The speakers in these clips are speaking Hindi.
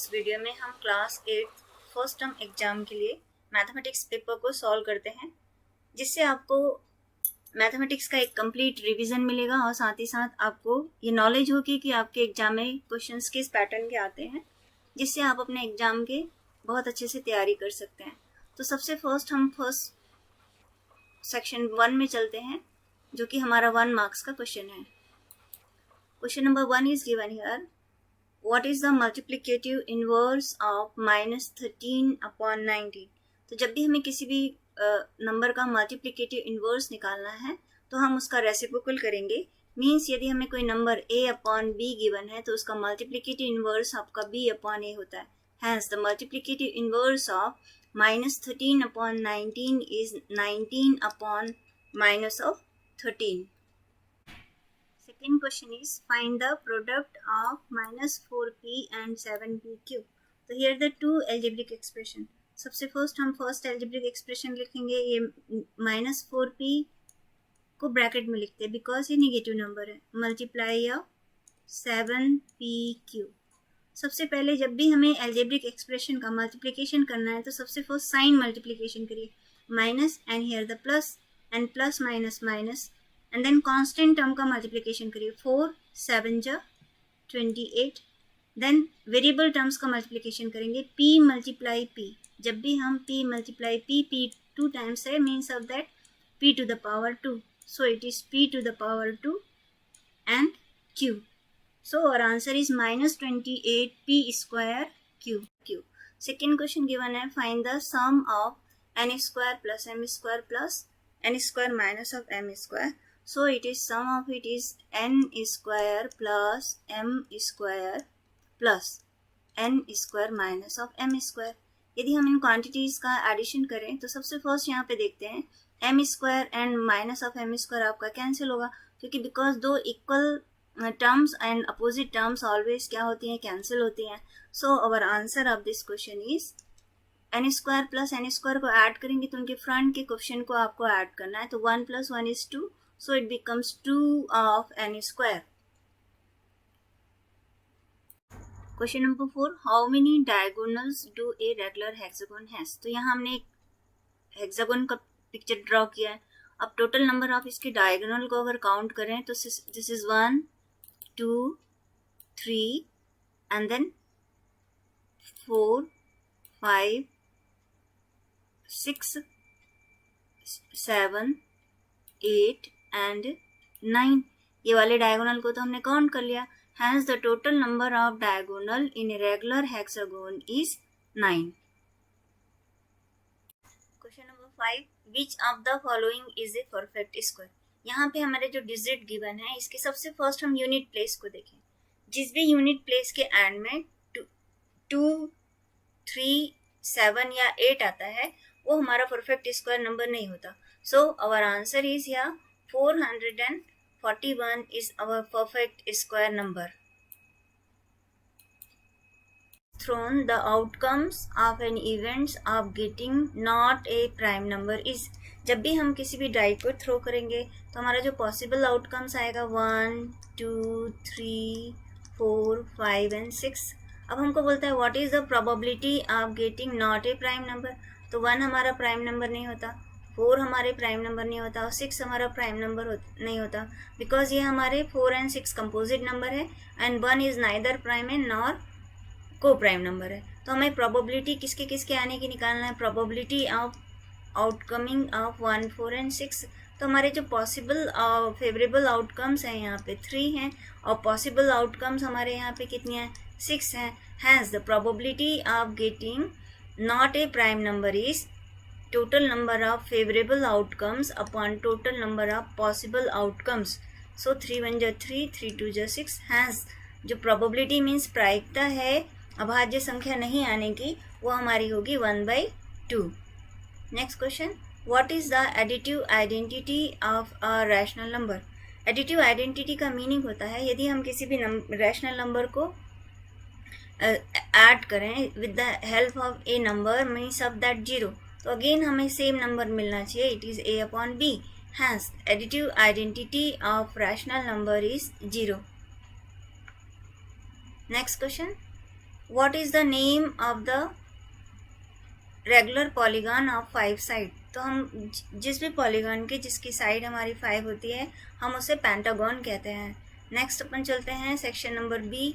इस वीडियो में हम क्लास 8 फर्स्ट टर्म एग्जाम के लिए मैथमेटिक्स पेपर को सॉल्व करते हैं, जिससे आपको मैथमेटिक्स का एक कंप्लीट रिवीजन मिलेगा और साथ ही साथ आपको ये नॉलेज होगी कि आपके एग्जाम में क्वेश्चंस किस पैटर्न के आते हैं, जिससे आप अपने एग्जाम के बहुत अच्छे से तैयारी कर सकते हैं। तो सबसे हम फर्स्ट सेक्शन 1 में चलते हैं, जो कि हमारा 1 मार्क्स का क्वेश्चन है। Question number 1 is given here, what is the multiplicative inverse of -13/19। तो जब भी हमें किसी भी नंबर का मल्टीप्लिकेटिव इन्वर्स निकालना है तो हम उसका रेसिप्रोकल करेंगे। मीन्स यदि हमें कोई नंबर a/b गिवन है तो उसका मल्टीप्लिकेटिव इन्वर्स आपका b/a होता है। Hence the multiplicative inverse of -13/19 is 19/-13। Second question is, find the product of -4p and 7p cube। तो here the two algebraic expression। सबसे हम फर्स्ट algebraic expression लिखेंगे। ये -4p को ब्रैकेट में लिखते हैं बिकॉज ये नेगेटिव नंबर है। Multiply of 7p cube. सबसे पहले जब भी हमें algebraic expression का मल्टीप्लिकेशन करना है तो सबसे फर्स्ट साइन मल्टीप्लिकेशन करिए, minus and here the plus and plus minus minus and then constant term का मल्टीप्लिकेशन करिए। 4 7 जा 28। देन वेरिएबल टर्म्स का मल्टीप्लिकेशन करेंगे, p मल्टीप्लाई p। जब भी हम p मल्टीप्लाई p 2 टाइम्स है, means of that p to the power 2, so it is p to the power 2 and q। So our answer is -28p square cube. Second question given है, find the sum of n square plus m square plus n square minus of m square. So it is sum of it is n square plus m square plus n square minus of m square। यदि हम इन क्वांटिटीज का एडिशन करें तो सबसे फर्स्ट यहाँ पे देखते हैं m square and minus of m square आपका कैंसिल होगा, क्योंकि बिकॉज दो equal terms and opposite terms always क्या होती हैं, कैंसिल होती हैं। So our answer of this question is n square plus n square को ऐड करेंगे तो उनके फ्रंट के क्वेश्चन को आपको ऐड करना है। तो 1 + 1 is 2, so it becomes 2 of n square। Question number 4, how many diagonals do a regular hexagon has। तो यहाँ हमने एक हेक्सागोन का पिक्चर ड्रॉ किया है। अब टोटल नंबर ऑफ इसके डायगोनल को अगर काउंट करें तो this is 1 2 3 and then 4 5 6 7 8 and 9। ये वाले डायगोनल को तो हमने काउंट कर लिया। Hence the total number of diagonal in a regular hexagon is 9। Question number 5, which of the following is a perfect square. यहाँ पे हमारे जो डिजिट गिवन है इसके सबसे फर्स्ट हम यूनिट प्लेस को देखें। जिस भी यूनिट प्लेस के एंड में 2 3 7 या 8 आता है वो हमारा परफेक्ट स्क्वायर नंबर नहीं होता। So our answer is here 441 is our perfect square number। Thrown the outcomes of an events of getting not a prime number is। जब भी हम किसी भी डाई को थ्रो करेंगे तो हमारा जो पॉसिबल आउटकम्स आएगा 1 2 3 4 5 एंड 6। अब हमको बोलता है what is the probability of getting not a prime number. तो 1 हमारा प्राइम नंबर नहीं होता, 4 हमारे प्राइम नंबर नहीं होता और 6 हमारा प्राइम नंबर नहीं होता, बिकॉज ये हमारे 4 एंड 6 कंपोजिट नंबर है and 1 is neither prime and nor को प्राइम नंबर है। तो हमें प्रोबेबिलिटी किसके किसके आने की निकालना है, probability of outcoming of 1 4 and 6। तो हमारे जो पॉसिबल फेवरेबल आउटकम्स हैं यहाँ पे 3 हैं और पॉसिबल आउटकम्स हमारे यहाँ पे कितनी हैं, 6 हैं। Has the probability of getting not a prime number is total number of favorable outcomes upon total number of possible outcomes। so 3 1 जा 3 3 2 जा 6। हैंस जो probability means प्रायिकता है अभाज्य संख्या नहीं आने की, वो हमारी होगी 1/2। Next question, what is the additive identity of a rational number. Additive identity का मीनिंग होता है यदि हम किसी भी रैशनल नंबर को ऐड करें with the help of a number means of that 0, तो अगेन हमें सेम नंबर मिलना चाहिए, it is a/b। Hence additive identity of rational number is 0। Next question, what is the name of the regular polygon of 5 side? तो हम जिस भी पॉलीगॉन की जिसकी साइड हमारी 5 होती है हम उसे पेंटागन कहते हैं। नेक्स्ट अपन चलते हैं सेक्शन नंबर बी,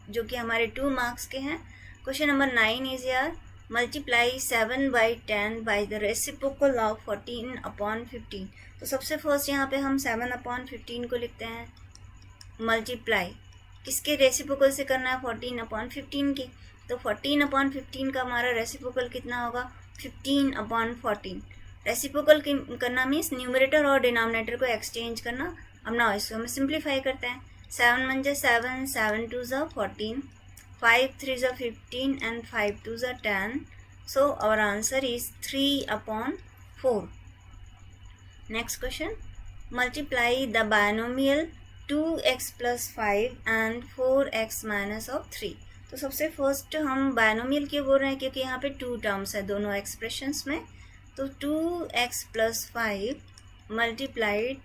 जो कि हमारे 2 मार्क्स के हैं। क्वेश्चन नंबर 9 इज यार multiply 7/10 by the reciprocal of 14/15। तो सबसे फर्स्ट यहाँ पे हम 7/15 को लिखते हैं, मल्टीप्लाई किसके रेसिप्रोकल से करना है, 14/15 के। तो 14/15 का हमारा रेसिप्रोकल कितना होगा, 15/14। रेसिप्रोकल करना मीन्स न्यूमरेटर और डिनोमिनेटर को एक्सचेंज करना। अब ना इसको हम सिंप्लीफाई करते हैं, 7 1 जा 7, 7 2 जा 14, 5 3 जा 15 and 5 2 जा 10. So our answer is 3/4. Next question, multiply the binomial 2x plus 5 and 4x minus of 3. तो सबसे फर्स्ट हम बायनोमियल क्यों बोल रहे हैं, क्योंकि यहाँ पे 2 टर्म्स है दोनों एक्सप्रेशंस में। तो 2x plus 5 multiplied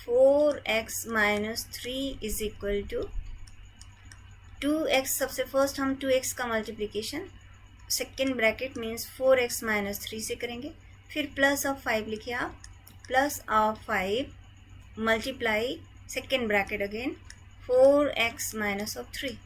4x minus 3 is equal to 2x। सबसे फर्स्ट हम 2x का multiplication second bracket means 4x minus 3 से करेंगे, फिर प्लस ऑफ 5 लिखिए आप, plus of 5 multiply second bracket again 4x minus of 3।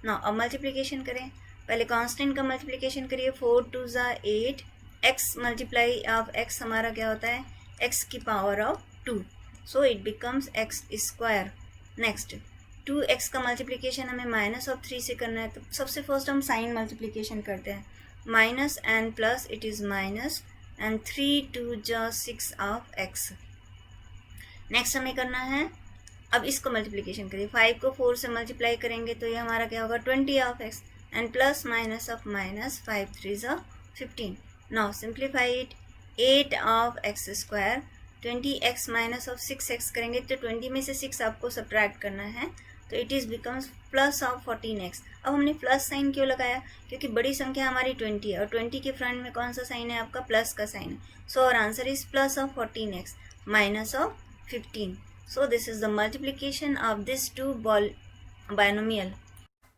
ना अब मल्टीप्लिकेशन करें, पहले कांस्टेंट का मल्टीप्लिकेशन करिए, 4 2 जा 8, x मल्टीप्लाई ऑफ x हमारा क्या होता है, x की power of 2, so it becomes x square. Next 2x का मल्टीप्लिकेशन हमें माइनस ऑफ 3 से करना है, तो सबसे फर्स्ट हम साइन मल्टीप्लिकेशन करते हैं, minus and plus it is minus and 3 2 जा 6 ऑफ x। नेक्स्ट हमें करना है, अब इसको मल्टीप्लिकेशन करिए, 5 को 4 से मल्टीप्लाई करेंगे तो ये हमारा क्या होगा 20 of x and plus minus of minus 5 3 जा 15। Now simplify it, 8 of x square 20x minus of 6x करेंगे तो 20 में से 6 आपको सब्ट्रैक्ट करना है, तो it is becomes plus of 14x। अब हमने प्लस साइन क्यों लगाया, क्योंकि बड़ी संख्या हमारी 20 है और 20 के फ्रंट में कौन सा साइन है आपका, प्लस का साइन है। So our answer is plus of 14x minus of 15. So this is the multiplication of this two binomial.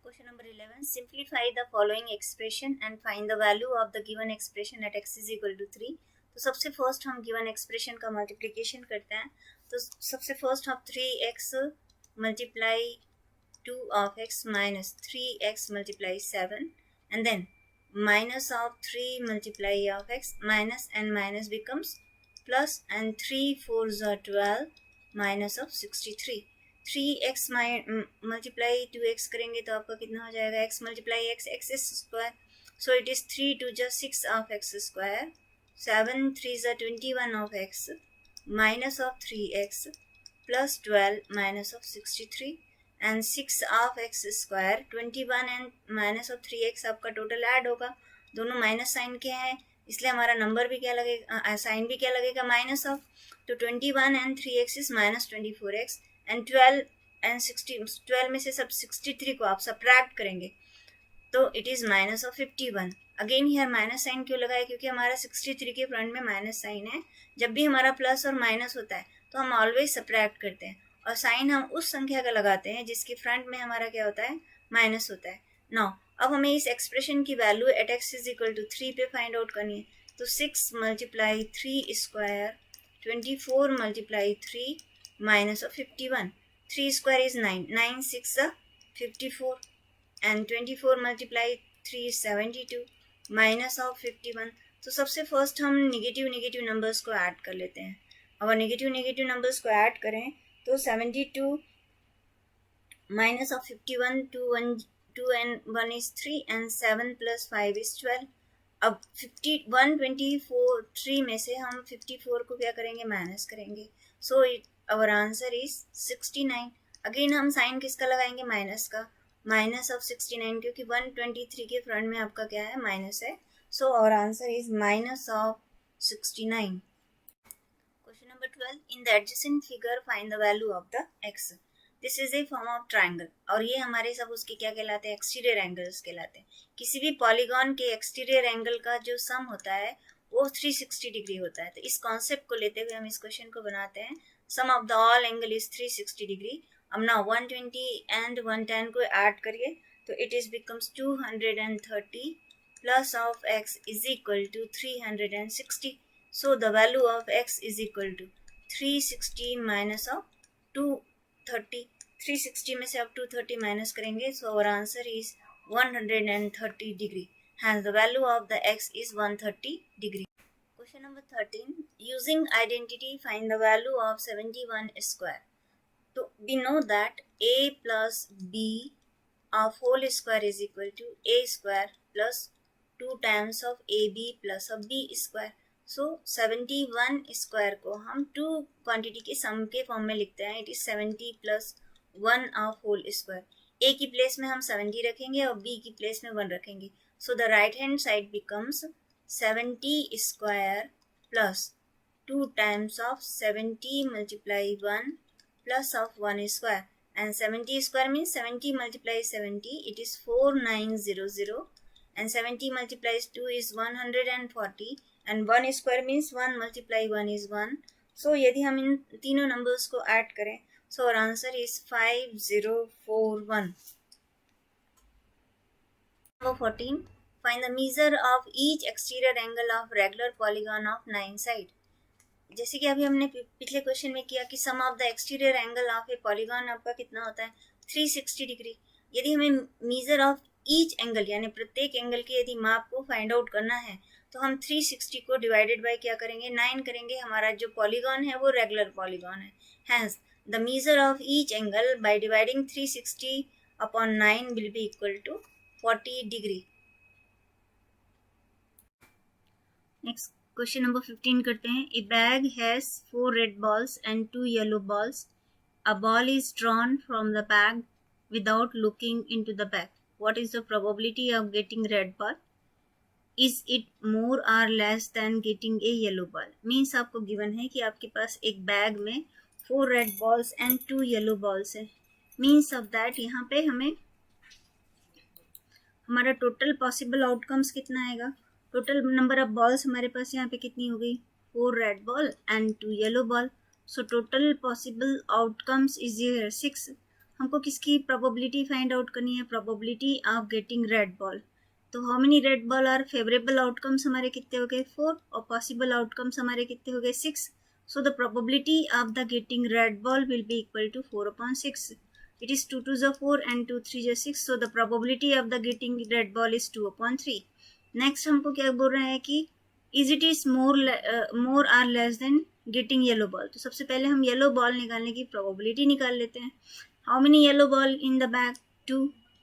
Question number 11. Simplify the following expression and find the value of the given expression at x is equal to 3. तो सबसे फर्स्ट हम गिवन एक्सप्रेशन का मल्टीप्लिकेशन करते हैं, तो सबसे फर्स्ट हम 3x multiply 2 of x minus 3x multiply 7 and then minus of 3 multiply of x minus and minus becomes plus and 3 4 जा 12 minus of 63। 3x multiply 2x करेंगे तो आपका कितना हो जाएगा, x multiply x square, so it is 3 2 जा 6 ऑफ x स्क्वायर, 7 3 जा 21 of x minus of 3x plus 12 minus of 63 and 6 of x square, 21 and minus of 3x आपका टोटल ऐड होगा, दोनों माइनस साइन के हैं इसलिए हमारा नंबर भी क्या लगेगा, साइन भी क्या लगेगा, माइनस ऑफ। तो 21 and 3x is minus 24x and 12 and 12 में से सब 63 को आप सब्ट्रैक्ट करेंगे तो it is minus of 51। Again here minus sign क्यों लगाया, क्योंकि हमारा 63 के फ्रंट में माइनस साइन है। जब भी हमारा प्लस और माइनस होता है तो हम ऑलवेज सब्ट्रैक्ट करते हैं और साइन हम उस संख्या का लगाते हैं जिसके फ्रंट में हमारा क्या होता है, माइनस होता है। नाउ अब हमें इस एक्सप्रेशन की value at x is equal to 3 पे फाइंड आउट करनी है, तो 6 multiply 3 square 24 multiply 3 minus of 51, 3 square is 9, 9 6 54 and 24 multiply 3 72 minus of 51। तो सबसे फर्स्ट हम निगेटिव नंबर्स को ऐड कर लेते हैं। अगर निगेटिव नंबर्स को ऐड करें तो 72 minus of 51, 2 and 1 is 3 and 7 plus 5 is 12। अब 124 में से हम 54 को क्या करेंगे, माइनस करेंगे, so our answer is 69। Again हम साइन किसका लगाएंगे, माइनस का, माइनस ऑफ 69 क्योंकि 123 के फ्रंट में आपका क्या है, माइनस है, so our answer is minus of 69। Question number 12, in the adjacent figure find the value of the x। This is a form of triangle और ये हमारे सब उसके क्या कहलाते हैं, एक्सटीरियर एंगल्स कहलाते हैं। किसी भी पॉलीगॉन के एक्सटीरियर एंगल का जो सम होता है वो 360 डिग्री होता है। तो इस कॉन्सेप्ट को लेते हुए हम इस क्वेश्चन को बनाते हैं, sum of the all angle is 360 degree. अब ना 120 एंड 110 को ऐड करिए तो it is becomes 230 plus of x is equal to 360. So the value of x is equal to 360 minus of 230. 360 में से आप 230 minus करेंगे, so our answer is 130 degree. Hence the value of the x is 130 degree. Question number 13. Using identity, find the value of 71 square. So we know that a plus b of whole square is equal to a square plus 2 times of ab plus of b square. So 71 square को हम 2 क्वांटिटी के सम के फॉर्म में लिखते हैं. It is 70 plus 1 of whole square. a की प्लेस में हम 70 रखेंगे और b की प्लेस में 1 रखेंगे. So the right hand side becomes 70 square plus 2 times of 70 multiply 1 plus of 1 square. And 70 square means 70 multiplies 70, it is 4900, and 70 multiplies 2 is 140, and 1 square means 1 multiply 1 is 1. So यदि हम इन तीनों numbers को add करें, so our answer is 5041. Number 14. Find the measure of each exterior angle of regular polygon of 9 sides. जैसे कि अभी हमने पिछले क्वेश्चन में किया कि sum of the exterior angle of a polygon आपका कितना होता है 360 डिग्री. यदि हमें मीजर ऑफ ईच एंगल यानी प्रत्येक एंगल के यदि माप को फाइंड आउट करना है तो हम 360 को डिवाइडेड बाय क्या करेंगे 9 करेंगे. हमारा जो पॉलीगॉन है वो रेगुलर पॉलीगॉन है. Hence the measure of each angle by dividing 360 upon 9 will be equal to 40 degree. Next question number 15 करते हैं. A bag has 4 red balls and 2 yellow balls. A ball is drawn from the bag without looking into the bag. What is the probability of getting red ball? Is it more or less than getting a yellow ball? Means आपको गिवन है कि आपके पास एक बैग में 4 red balls and 2 yellow balls है. मीन्स ऑफ दैट यहाँ पे हमें हमारा टोटल पॉसिबल आउटकम्स कितना आएगा. टोटल नंबर ऑफ बॉल्स हमारे पास यहाँ पे कितनी हो गई 4 red ball and 2 yellow ball. So total possible outcomes is 6. हमको किसकी प्रोबेबिलिटी फाइंड आउट करनी है? Probability of getting red ball. तो how many red ball are favourable outcomes हमारे कितने हो गए 4 और पॉसिबल आउटकम्स हमारे कितने हो गए 6. So the probability of the getting red ball will be equal to 4/6. It is 2 2s are 4 and 2 3s are 6. So the probability of the getting red ball is 2/3. Next हमको क्या बोल रहे हैं कि is it is more or less than getting yellow ball. तो सबसे पहले हम येलो बॉल निकालने की प्रोबेबिलिटी निकाल लेते हैं. How many yellow ball in the bag 2.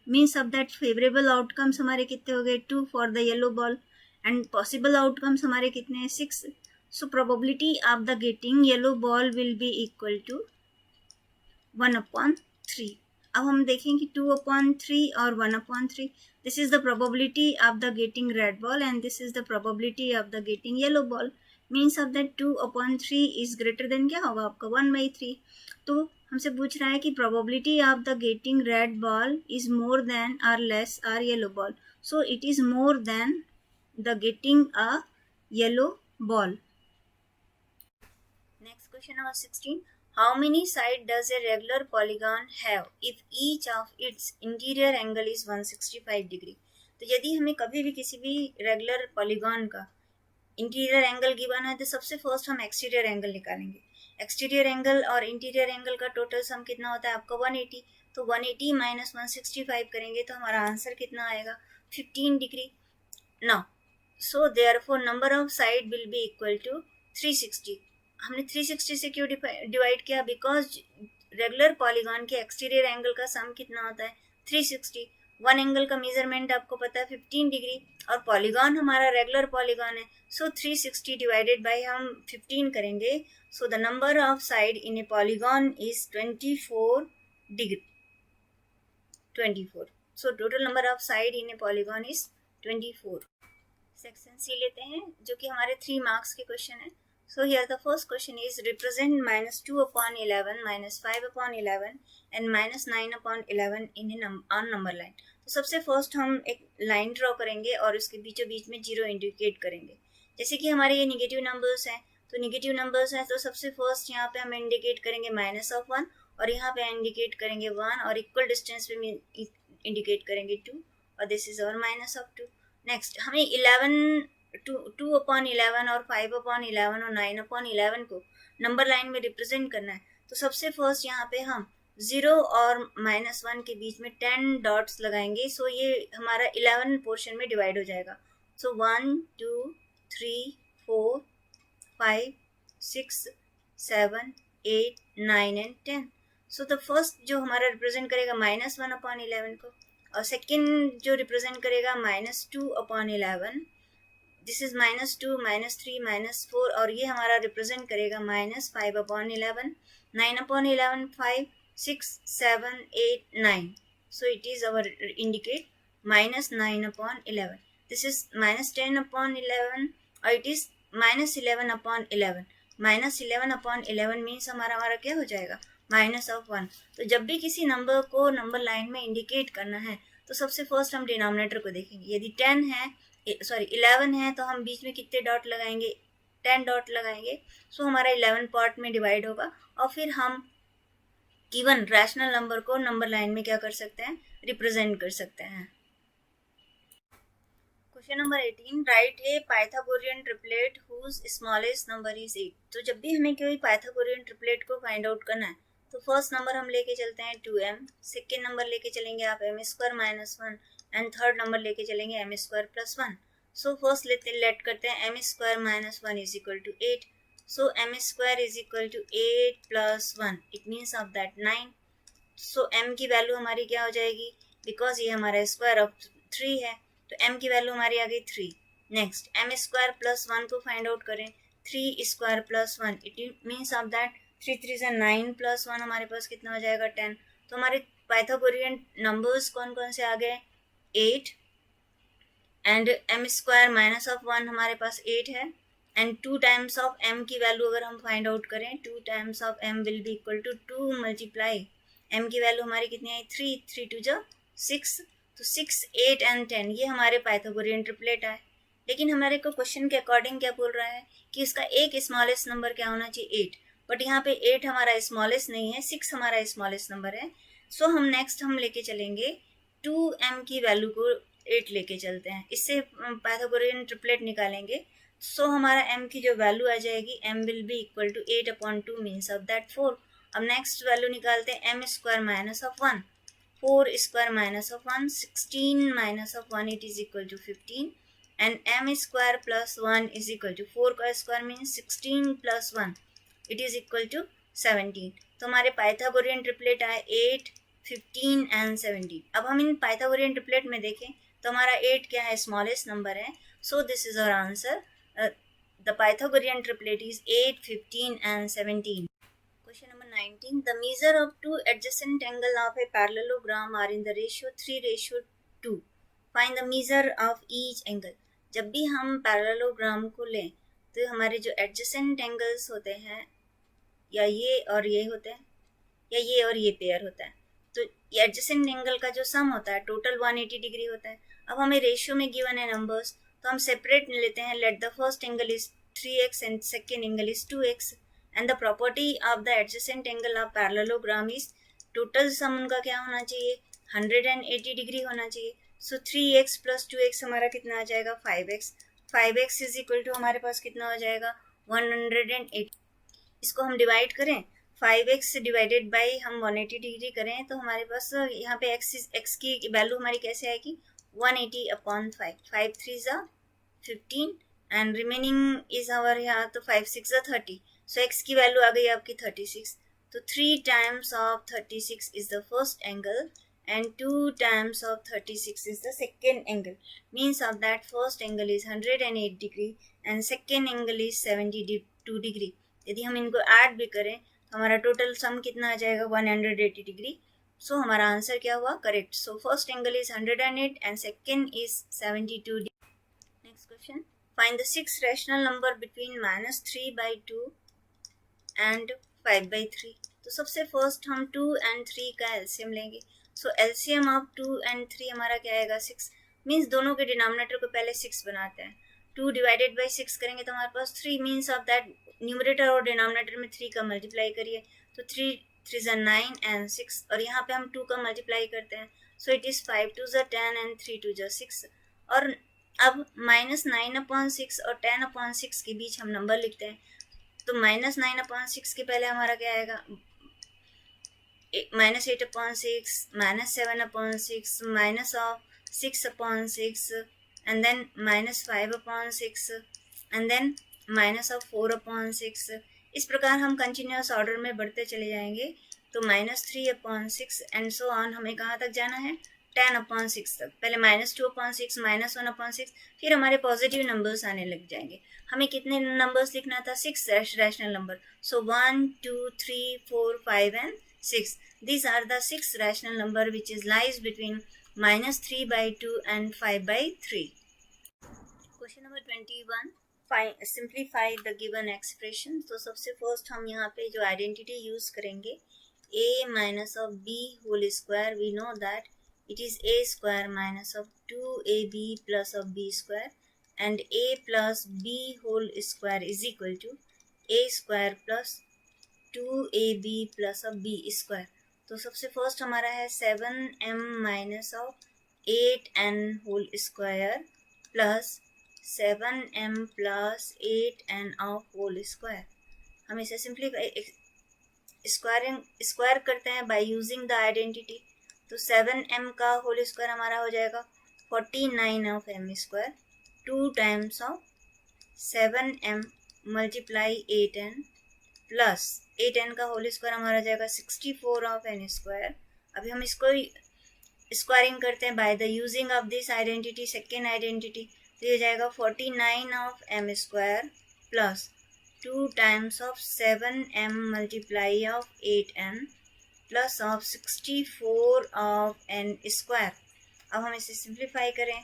Means of that favourable outcomes हमारे कितने हो गए 2 for the yellow ball and possible outcomes हमारे कितने हैं 6. So probability of the getting yellow ball will be equal to 1/3. अब हम देखेंगे 2/3 और 1/3. This is the probability of the getting red ball and this is the probability of the getting yellow ball. Means of that 2/3 is greater than क्या होगा आपका 1/3. तो हमसे पूछ रहा है कि probability of the getting red ball is more than or less or yellow ball. So it is more than the getting a yellow ball. Next question number 16. How many sides does a regular polygon have if each of its interior angle is 165 degree? तो यदि हमें कभी भी किसी भी रेगुलर पॉलीगॉन का इंटीरियर एंगल गिवन है तो सबसे फर्स्ट हम एक्सटीरियर एंगल निकालेंगे. एक्सटीरियर एंगल और इंटीरियर एंगल का टोटल सम कितना होता है आपका 180. तो 180 माइनस 165 करेंगे तो हमारा आंसर कितना आएगा 15 degree. Now so therefore number of side will be equal to 360. हमने 360 से क्यों डिवाइड किया? बिकॉज रेगुलर पॉलीगॉन के एक्सटीरियर एंगल का सम कितना होता है 360. वन एंगल का मेजरमेंट आपको पता है 15 डिग्री और पॉलीगॉन हमारा रेगुलर पॉलीगॉन है. सो 360 डिवाइडेड बाय हम 15 करेंगे. So the number of side in a polygon is 24 degree 24. So total number of side in a polygon is 24. Section C लेते हैं जो कि हमारे 3 मार्क्स के क्वेश्चन है. So here the first question is represent -2/11 -5/11 and -9/11 in a on number line. तो सबसे फर्स्ट हम एक लाइन ड्रॉ करेंगे और उसके बीचों बीच में 0 इंडिकेट करेंगे. जैसे कि हमारे ये निगेटिव नंबर्स हैं तो निगेटिव नंबर्स हैं तो सबसे फर्स्ट यहाँ पे हम इंडिकेट करेंगे -1 और यहाँ पे इंडिकेट करेंगे 1 और इक्वल डिस्टेंस पे इंडिकेट करेंगे 2 और दिस इज और माइनस ऑफ 2. नेक्स्ट हमें 11 2/11 और 5/11 और 9/11 को नंबर लाइन में रिप्रेजेंट करना है. तो सबसे फर्स्ट यहाँ पे हम 0 और -1 के बीच में 10 डॉट्स लगाएंगे. सो ये हमारा 11 पोर्शन में डिवाइड हो जाएगा. सो 1 2 3 4 5 6 7 8 9 एंड 10. सो द फर्स्ट जो हमारा रिप्रेजेंट करेगा -1/11 को और सेकेंड जो रिप्रेजेंट करेगा -2/11. दिस इज -2 -3 -4 और ये हमारा रिप्रेजेंट करेगा -5/11. 9/11 5 6 7 8 9. So it is our indicate -9/11. This is -10/11 or it is -11/11. -11/11 means हमारा क्या हो जाएगा -1. तो जब भी किसी नंबर को नंबर लाइन में इंडिकेट करना है तो सबसे फर्स्ट हम डिनोमिनेटर को देखेंगे. यदि 11 है तो हम बीच में कितने डॉट लगाएंगे 10 डॉट लगाएंगे. सो हमारा 11 पार्ट में डिवाइड होगा और फिर हम गिवन रैशनल नंबर को नंबर लाइन में क्या कर सकते हैं रिप्रेजेंट कर सकते हैं. Question number 18. Write a Pythagorean triplet whose smallest number is 8. तो जब भी हमें कोई पाइथागोरियन ट्रिपलेट को फाइंड आउट करना है तो फर्स्ट नंबर हम लेके चलते हैं 2m, सेकेंड नंबर लेके चलेंगे आप m² - 1 एंड थर्ड नंबर लेके चलेंगे m² + 1. सो फर्स्ट लेट करते हैं m² - 1 is equal to 8. So m² is equal to 8 + 1. It means of that 9. So m की वैल्यू हमारी क्या हो जाएगी बिकॉज ये हमारा स्क्वायर ऑफ 3 है तो m की वैल्यू हमारी आ गई 3. नेक्स्ट m² + 1 को फाइंड आउट करें. 3² + 1 इट मीन्स ऑफ दैट 3 3 से 9 + 1 हमारे पास कितना हो जाएगा 10. तो हमारे पाइथागोरियन नंबर्स कौन कौन से आ गए 8 एंड m² - 1 हमारे पास 8 है एंड 2 टाइम्स ऑफ m की वैल्यू अगर हम फाइंड आउट करें 2 times of m will be equal to 2 multiply m की वैल्यू हमारी कितनी आई 3 2 जा 6. तो 6 8 एंड 10 ये हमारे पाइथागोरियन ट्रिपलेट आए. लेकिन हमारे को क्वेश्चन के अकॉर्डिंग क्या बोल रहा है कि इसका एक स्मॉलेस्ट नंबर क्या होना चाहिए 8. बट यहाँ पे 8 हमारा स्मॉलेस्ट नहीं है 6 हमारा स्मॉलेस्ट नंबर है. सो हम नेक्स्ट हम लेके चलेंगे 2m की वैल्यू को 8 लेके चलते हैं. इससे पाइथागोरियन ट्रिपलेट निकालेंगे. सो हमारा m की जो वैल्यू आ जाएगी m will be equal to 8/2 means of that 4. अब नेक्स्ट वैल्यू निकालते हैं m² - 1 4² - 1 16 - 1 it is equal to 15 and m² + 1 is equal to 4 का square means 16 + 1 it is equal to 17. तो हमारे पाइथागोरियन ट्रिपलेट आए 8 15 एंड 17. अब हम इन पाइथागोरियन ट्रिपलेट में देखें तो हमारा 8 क्या है स्मॉलेस्ट नंबर है. So this is our answer. The Pythagorean triplet is 8 15 and 17. Question number 19. The measure of two adjacent angle of a parallelogram are in the ratio 3:2. Find the measure of each angle. जब भी हम पैरेललोग्राम को लें तो हमारे जो एडजेसेंट एंगल्स होते हैं या ये और ये होते हैं या ये और ये पेयर होता है तो ये एडजेसेंट एंगल का जो सम होता है टोटल 180 डिग्री होता है. अब हमें रेशियो में गिवन है नंबर्स तो हम सेपरेट लेते हैं. Let the first angle is 3x and second angle is 2x. And the property of the adjacent angle of parallelogram is total sum उनका क्या होना चाहिए 180 डिग्री होना चाहिए. सो 3x + 2x हमारा कितना आ जाएगा 5x. 5x is equal to हमारे पास कितना हो जाएगा 180. इसको हम डिवाइड करें 5x डिवाइडेड बाई हम 180 डिग्री करें तो हमारे पास यहाँ पे x की वैल्यू हमारी कैसे आएगी 180/5. 5 3 ज़ा 15 एंड रिमेनिंग इज आवर यहाँ तो 5 6 ज़ा 30. सो x की वैल्यू आ गई आपकी 36. तो 3 times of 36 is the first angle and 2 times of 36 is the second angle. Means of that first angle is 108 degree and second angle is 72 degree. यदि हम इनको ऐड भी करें तो हमारा टोटल सम कितना आ जाएगा 180 डिग्री. सो हमारा आंसर क्या हुआ correct. So first angle is 108 and second is 72 degree. Next question. Find the 6 rational number between -3/2 and 5/3. तो सबसे फर्स्ट हम 2 and 3 का एलसीएम लेंगे. सो एलसीएम ऑफ 2 and 3 हमारा क्या आएगा 6. मीन्स दोनों के डिनोमिनेटर को पहले 6 बनाते हैं. 2 डिवाइडेड बाई 6 करेंगे तो हमारे पास 3 मीन्स ऑफ दैट न्यूमरेटर और डिनोमिनेटर में 3 का मल्टीप्लाई करिए तो 3 3 9 and 6 और यहाँ पे हम 2 का मल्टीप्लाई करते हैं. सो इट इज़ 5 2 ज़ा 10 एंड 3 2 ज़ा 6। और अब -9/6 और 10/6 के बीच हम नंबर लिखते हैं, तो -9/6 के पहले हमारा क्या आएगा, -8/6, -7/6, -6/6, and then -5/6, and then -4/6। इस प्रकार हम कंटिन्यूअस ऑर्डर में बढ़ते चले जाएंगे। तो -3/6 एंड सो ऑन, हमें कहाँ तक जाना है, 10/6 तक। पहले -2/6, -1/6, फिर हमारे पॉजिटिव नंबर्स आने लग जाएंगे। हमें कितने नंबर्स लिखना था, 6 rational number. So 1 2 3 4 5 and 6. These are the 6 rational number which is lies between -3/2 and 5/3. Question number 21. Simplify the given expression. तो सबसे फर्स्ट हम यहाँ पे जो आइडेंटिटी यूज करेंगे, a minus of b whole square, we know that it is a square minus of 2ab plus of b square, and a plus b whole square is equal to a square plus 2ab plus of b square। तो सबसे फर्स्ट हमारा है 7m minus of 8n whole square plus 7m plus 8n of whole square. हम इसे सिंपली स्क्वायर करते हैं बाय यूजिंग द आइडेंटिटी। तो 7m का होल स्क्वायर हमारा हो जाएगा 49 of m square, 2 times of 7m multiply 8n plus 8n का होल स्क्वायर हमारा हो जाएगा 64 ऑफ n स्क्वायर। अभी हम इसको स्क्वायरिंग करते हैं by the using of this identity, second identity. तो ये जाएगा 49 of m square plus 2 times of 7m multiply of 8n plus of 64 of n square. अब हम इसे सिंप्लीफाई करें,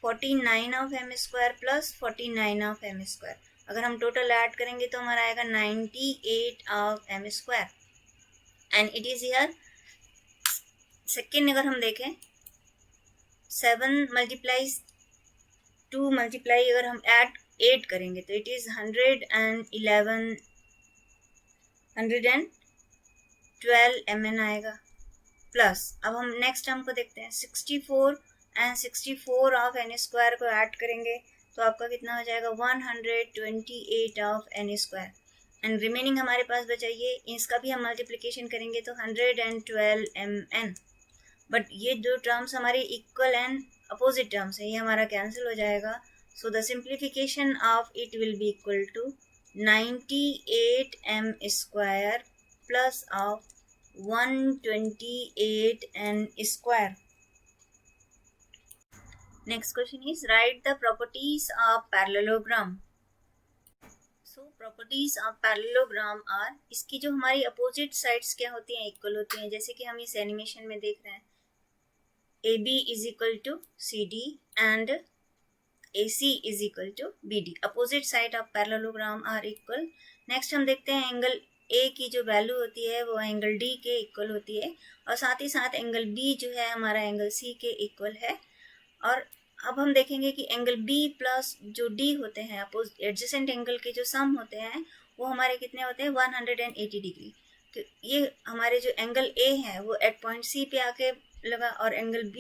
49 of m square plus 49 of m square, अगर हम टोटल ऐड करेंगे तो हमारा आएगा 98 of m square. And it is here second, अगर हम देखें 7 मल्टीप्लाई 2 मल्टीप्लाई अगर हम ऐड 8 करेंगे तो इट इज 112 mn आएगा प्लस। अब हम नेक्स्ट टर्म को देखते हैं, 64 एंड 64 ऑफ n स्क्वायर को ऐड करेंगे तो आपका कितना हो जाएगा, 128 of n square. And remaining हमारे पास बचा ये, इसका भी हम मल्टीप्लिकेशन करेंगे तो 112 mn। बट ये दो टर्म्स हमारे इक्वल एंड अपोजिट टर्म्स है, ये हमारा कैंसिल हो जाएगा। So the simplification of it will be equal to 98 m square plus of 128 n square. Next question is write the properties of parallelogram. So properties of parallelogram are, इसकी जो हमारी अपोजिट साइड्स क्या होती हैं, इक्वल होती हैं। जैसे कि हम इस एनिमेशन में देख रहे हैं, AB is equal to CD and AC is equal to BD. Opposite side of parallelogram are equal. Next हम देखते हैं एंगल A की जो वैल्यू होती है वो एंगल D के इक्वल होती है, और साथ ही साथ एंगल B जो है हमारा एंगल C के इक्वल है। और अब हम देखेंगे कि एंगल B प्लस जो D होते हैं, एडजेसेंट एंगल के जो सम होते हैं वो हमारे कितने होते हैं, 180 डिग्री। तो ये हमारे जो एंगल A है वो एट पॉइंट C पे आके लगा, और एंगल B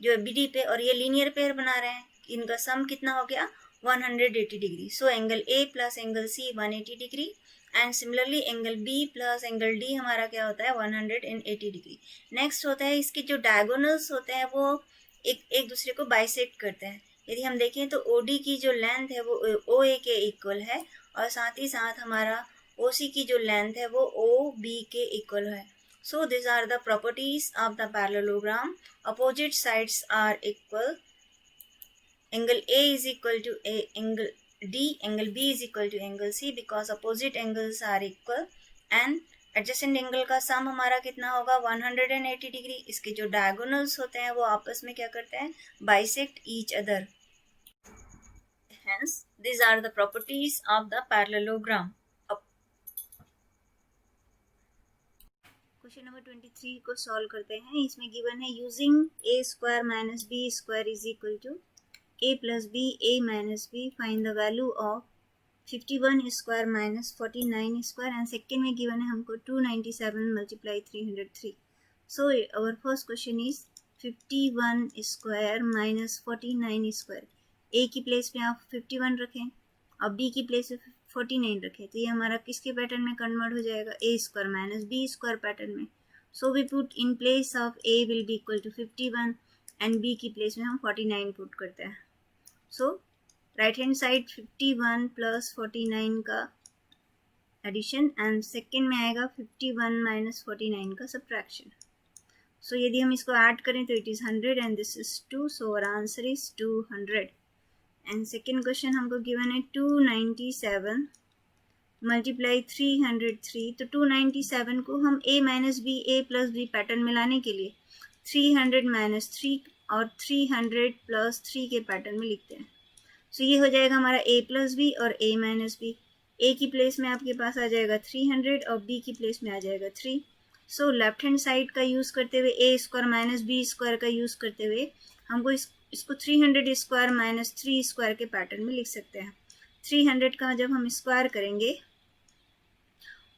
जो है BD पे, और ये लीनियर पेयर बना रहे हैं, इनका सम कितना हो गया, 180 degree. So angle A plus angle C 180 degree, and similarly angle B plus angle D हमारा क्या होता है, 180 डिग्री। नेक्स्ट होता है इसके जो डायगोनल्स होते हैं वो एक दूसरे को बाइसेक्ट करते हैं। यदि हम देखें तो OD की जो लेंथ है वो OA के इक्वल है, और साथ ही साथ हमारा OC की जो लेंथ है वो OB के इक्वल है। So these are the properties of the parallelogram. Opposite sides are equal. Angle A is equal to angle D. Angle B is equal to angle C because opposite angles are equal. And adjacent angle का सम हमारा कितना होगा, 180 डिग्री। इसके जो डायगोनल्स होते हैं वो आपस में क्या करते हैं, bisect each other. Hence, these are the properties of the parallelogram. Question number 23 को सॉल्व करते हैं। इसमें गिवन है using a square minus b square is equal to a plus b a minus b, find the value of 51 square minus 49 square. And second में गिवन है हमको 297 multiply 303। So our first question is 51 square minus 49 square. A की प्लेस पे आप 51 रखें और बी की प्लेस पे 49 रखें, तो ये हमारा किसके पैटर्न में कन्वर्ट हो जाएगा, a square minus b square pattern में। So we put in place of a will be equal to 51 and b की प्लेस में हम 49 पुट करते हैं। So right hand side 51 plus 49 का एडिशन एंड सेकेंड में आएगा 51 माइनस 49 का सब्ट्रैक्शन। सो यदि हम इसको ऐड करें तो it is 100 and this is 2, so our answer is 200। And second question हमको गिवन है 297 मल्टीप्लाई 303, तो 297 को हम a minus b a plus b pattern में लाने के लिए 300 माइनस 3 और 300 प्लस 3 के पैटर्न में लिखते हैं। सो ये हो जाएगा हमारा a प्लस बी और a माइनस बी। a की प्लेस में आपके पास आ जाएगा 300 और b की प्लेस में आ जाएगा 3। सो लेफ्ट हैंड साइड का यूज़ करते हुए a square minus b square का यूज़ करते हुए हमको इसको 300 स्क्वायर माइनस 3 स्क्वायर के पैटर्न में लिख सकते हैं। 300 का जब हम स्क्वायर करेंगे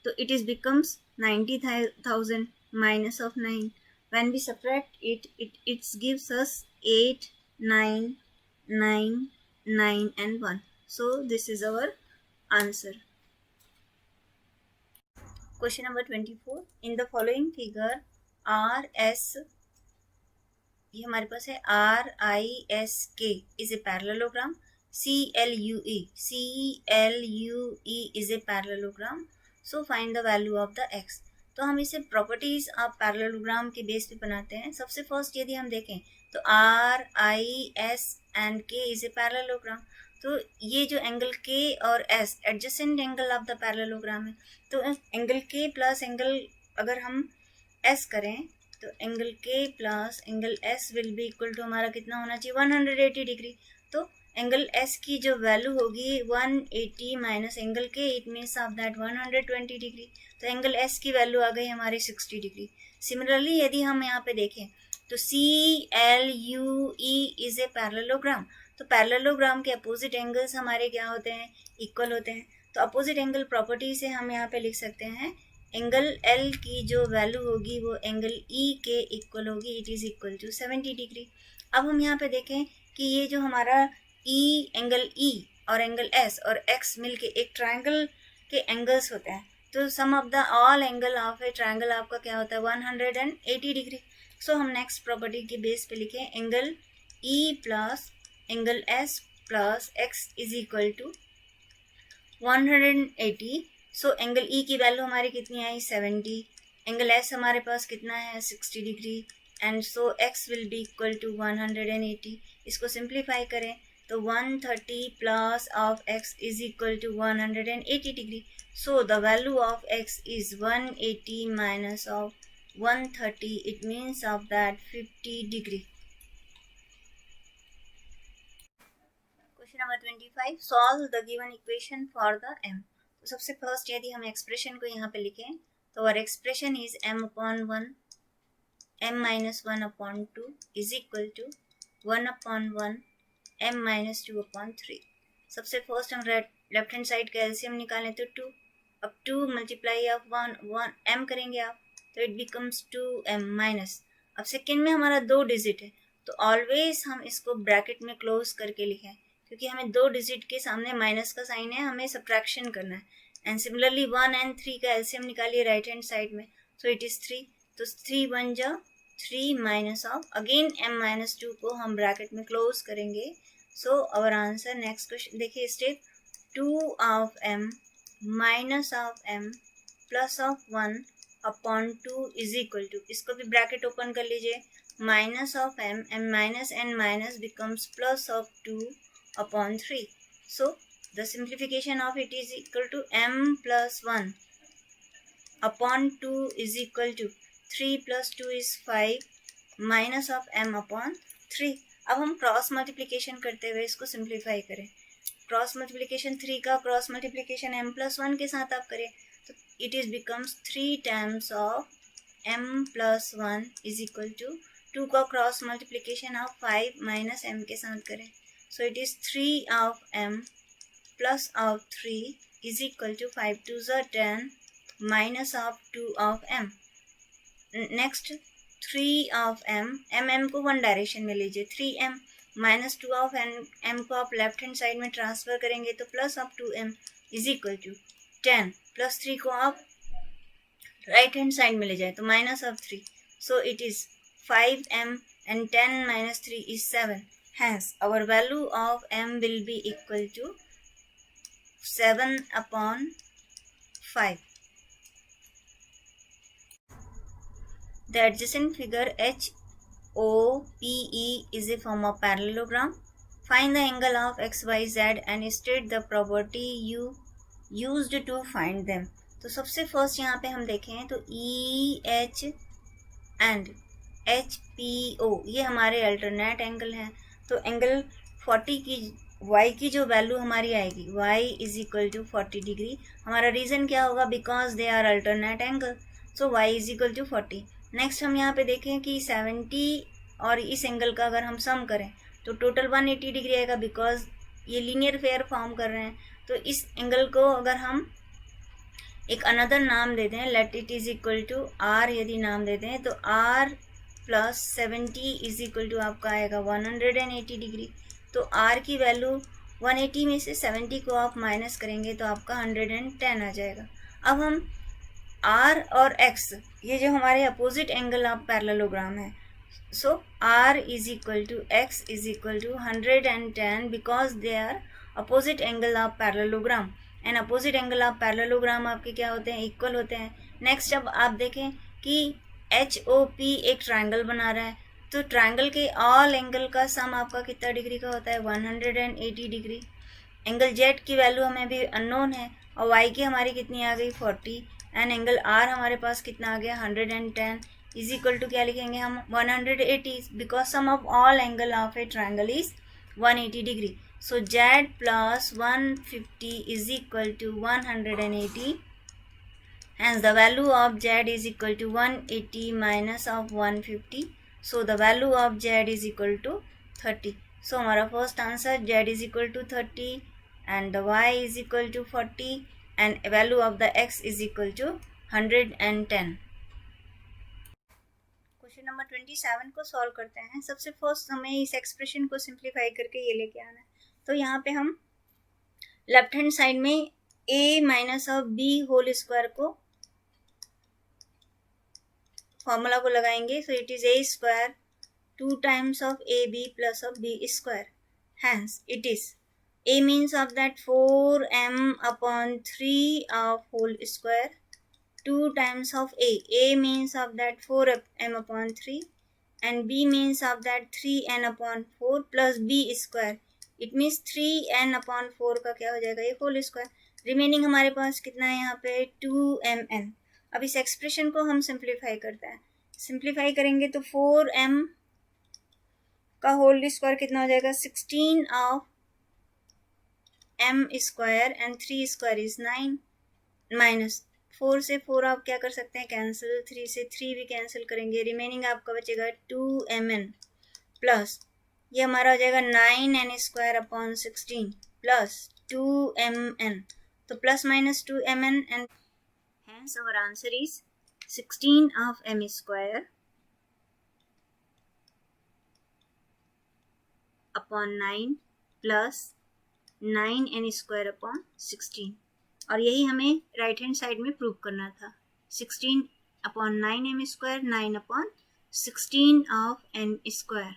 तो it is becomes 90,000 minus of 9. When we subtract it gives us 8, 9, 9, 9 and 1. So this is our answer. Question number 24. In the following figure, RS, ये हमारे पास है RISK is a parallelogram. CLUE is a parallelogram. So find the value of the x. तो हम इसे प्रॉपर्टीज ऑफ पैरेललोग्राम के बेस पे बनाते हैं। सबसे फर्स्ट यदि हम देखें तो आर आई एस एंड के इज ए पैरेललोग्राम, तो ये जो एंगल के और S adjacent angle of the parallelogram है, तो एंगल के प्लस एंगल अगर हम एस करें तो एंगल के plus angle S will be equal to हमारा कितना होना चाहिए 180 डिग्री। तो एंगल एस की जो वैल्यू होगी 180 माइनस एंगल के, it means of that 120 degree. तो एंगल एस की वैल्यू आ गई हमारे 60 डिग्री। सिमिलरली यदि हम यहाँ पे देखें तो CLUE इज ए पैरेललोग्राम। तो पैरेललोग्राम के अपोजिट एंगल्स हमारे क्या होते हैं, इक्वल होते हैं। तो अपोजिट एंगल प्रॉपर्टी से हम यहाँ पे लिख सकते हैं एंगल एल की जो वैल्यू होगी वो एंगल ई के इक्वल होगी, it is equal to 70 degree. अब हम यहाँ पे देखें कि ये जो हमारा एंगल ई और एंगल एस और एक्स मिलके एक ट्रायंगल के एंगल्स होते हैं, तो sum of the all angle of a triangle आपका क्या होता है 180 डिग्री। सो हम नेक्स्ट प्रॉपर्टी के बेस पे लिखें angle E plus angle S plus X is equal to 180। So angle E की वैल्यू हमारी कितनी आई 70, एंगल एस हमारे पास कितना है 60 degree and so X will be equal to 180। इसको सिंप्लीफाई करें तो 130 plus of x is equal to 180 degree. So the value of x is 180 minus of 130, it means of that 50 degree. Question number 25, solve the given equation for the m। तो सबसे फर्स्ट यदि हम एक्सप्रेशन को यहाँ पे लिखें तो और expression is m/1 m minus 1/2 is equal to 1/1 m minus 2/3। सबसे फर्स्ट हम लेफ्ट हैंड साइड का एलसीएम निकालें तो 2, अब 2 मल्टीप्लाई ऑफ 1 m करेंगे आप तो इट बिकम्स 2m माइनस, अब सेकेंड में हमारा 2 डिजिट है तो ऑलवेज हम इसको ब्रैकेट में क्लोज करके लिखें, क्योंकि हमें 2 डिजिट के सामने माइनस का साइन है, हमें सब्ट्रैक्शन करना है। एंड सिमिलरली 1 and 3 का एलसीएम निकालिए राइट हैंड साइड में, सो इट इज 3, तो 3 1 जा 3 minus of again m minus 2 को हम ब्रैकेट में क्लोज करेंगे। So our answer next question देखिए step 2 of m minus of m plus of 1/2 is equal to, इसको भी ब्रैकेट ओपन कर लीजिए, minus of m minus n minus becomes plus of 2/3। So the simplification of it is equal to m plus 1/2 is equal to 3 plus 2 is 5 minus of m/3। अब हम क्रॉस मल्टीप्लिकेशन करते हुए इसको सिंप्लीफाई करें। क्रॉस मल्टीप्लिकेशन 3 का क्रॉस मल्टीप्लिकेशन m+1 के साथ आप करें तो it is becomes 3 times of m+1 is equal to 2 का cross multiplication of 5 minus m के साथ करें, so it is 3 of m plus of 3 is equal to 5 2 10 minus of 2 of m। Next 3 of m, m को वन डायरेक्शन में लीजिए, 3m माइनस 2 ऑफ m को आप लेफ्ट हैंड साइड में ट्रांसफर करेंगे तो plus of 2m is equal to 10 plus 3 को आप राइट हैंड साइड में ले जाए तो minus of 3, so it is 5m and 10 minus 3 is 7. Hence, our value of m will be equal to 7 upon 5. The adjacent figure HOPE is a form of parallelogram. Find the angle of XYZ and state the property you used to find them. तो सबसे फर्स्ट यहाँ पे हम देखें तो EH and HPO ये हमारे अल्टरनेट एंगल हैं. तो एंगल 40 की y की जो वैल्यू हमारी आएगी y is equal to 40 degree. हमारा रीज़न क्या होगा? Because they are alternate angle, so y is equal to 40. Next हम यहाँ पे देखें कि 70 और इस एंगल का अगर हम सम करें तो टोटल 180 डिग्री आएगा, बिकॉज ये लीनियर फेयर फॉर्म कर रहे हैं. तो इस एंगल को अगर हम एक अनदर नाम देते हैं, let it is equal to r, यदि नाम देते हैं तो r plus 70 is equal to आपका आएगा 180 डिग्री. तो r की वैल्यू 180 में से 70 को आप माइनस करेंगे तो आपका 110 आ जाएगा. अब हम r और x ये जो हमारे अपोजिट एंगल ऑफ पैरेललोग्राम है, so r is equal to x is equal to 110 because they are opposite angle of parallelogram. And opposite angle of parallelogram आपके क्या होते हैं? इक्वल होते हैं. नेक्स्ट अब आप देखें कि HOP एक ट्रायंगल बना रहा है, तो ट्रायंगल के ऑल एंगल का सम आपका कितना डिग्री का होता है? 180 डिग्री. एंगल Z की वैल्यू हमें भी अननोन है और Y की हमारी कितनी आ गई? 40. एंड एंगल R हमारे पास कितना आ गया? 110 इज इक्वल टू क्या लिखेंगे हम? 180 because sum of all angle of a triangle is 180 degree. So Z plus 150 is equal to 180. Hence the value of Z is equal to 180 minus of 150. So the value of Z is equal to 30. So हमारा first answer Z is equal to 30 and the Y is equal to 40 and value of the X is equal to 110. Question number 27 को सॉल्व करते हैं. सबसे फर्स्ट हमें इस एक्सप्रेशन को सिंप्लीफाई करके ये लेके आना है. तो यहाँ पे हम लेफ्ट हैंड साइड में a minus of b whole square को फॉर्मूला को लगाएंगे. So it is a square 2 times of ab plus of b square. Hence it is a means of that 4m upon 3 of whole square 2 times of a means of that 4m upon 3 and b means of that 3n upon 4 plus b square. It means 3n upon 4 का क्या हो जाएगा? ये होल स्क्वायर. रिमेनिंग हमारे पास कितना है यहाँ पे? 2mn. अब इस एक्सप्रेशन को हम सिंप्लीफाई करते हैं. सिंप्लीफाई करेंगे तो 4m का होल स्क्वायर कितना हो जाएगा? 16 of m square and 3 square is 9 minus 4 से 4 आप क्या कर सकते हैं? कैंसिल. 3 से 3 भी कैंसिल करेंगे. रिमेनिंग आपका बचेगा 2mn प्लस ये हमारा हो जाएगा 9n square upon 16 plus 2mn. तो plus minus 2mn and hence our answer is 16 of m square upon 9 plus 9n square upon 16. और यही हमें राइट हैंड साइड में प्रूव करना था. 16 upon 9m square 9 upon 16 of n square.